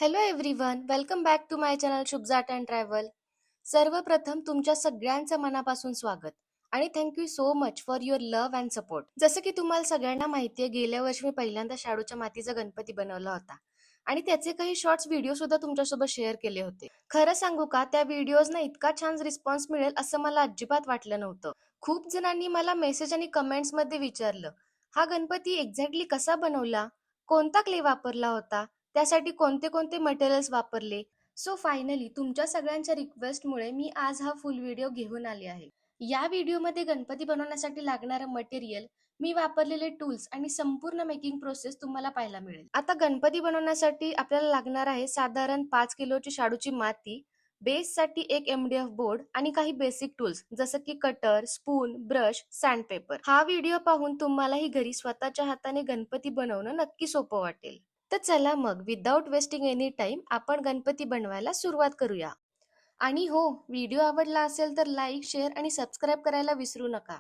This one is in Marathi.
Hello everyone, welcome back to my channel Shubhs art and travel. सर्वप्रथम तुमच्या सगळ्यांचं मनापासून स्वागत आणि thank you so much for your love and support. जसं की तुम्हाला सगळ्यांना माहिती आहे, गेल्या वर्षी मी पहिल्यांदा शाडूच्या मातीचा गणपती बनवला होता आणि त्याचे काही शॉर्ट्स व्हिडिओ सुद्धा तुमच्यासोबत शेअर केले होते. खरं सांगू का, त्या व्हिडिओजना इतका छान रिस्पॉन्स मिळेल असं मला अजिबात वाटलं नव्हतं. खूप जणांनी मला मेसेज आणि कमेंट्स मध्ये विचारलं, हा गणपती एक्झॅक्टली कसा बनवला, कोणता क्ले वापरला होता, त्यासाठी कोणते कोणते मटेरियल्स वापरले. सो फायनली तुमच्या सगळ्यांच्या रिक्वेस्टमुळे मी आज हा फुल व्हिडिओ घेऊन आले आहे. या व्हिडिओमध्ये गणपती बनवण्यासाठी लागणारं मटेरियल, मी वापरलेले टूल्स आणि संपूर्ण मेकिंग प्रोसेस तुम्हाला पाहायला मिळेल. आता गणपती बनवण्यासाठी आपल्याला लागणार आहे साधारण 5 किलोची शाडूची माती, बेससाठी एक MDF बोर्ड आणि काही बेसिक टूल्स जसं की कटर, स्पून, ब्रश, सँडपेपर. हा व्हिडिओ पाहून तुम्हालाही घरी स्वतःच्या हाताने गणपती बनवणं नक्की सोपं वाटेल. तर चला मग विदाउट वेस्टिंग एनी टाइम आपण गणपती बनवायला सुरुवात करूया. आणि हो, व्हिडिओ आवडला असेल तर लाईक, शेअर आणि सबस्क्राईब करायला विसरू नका.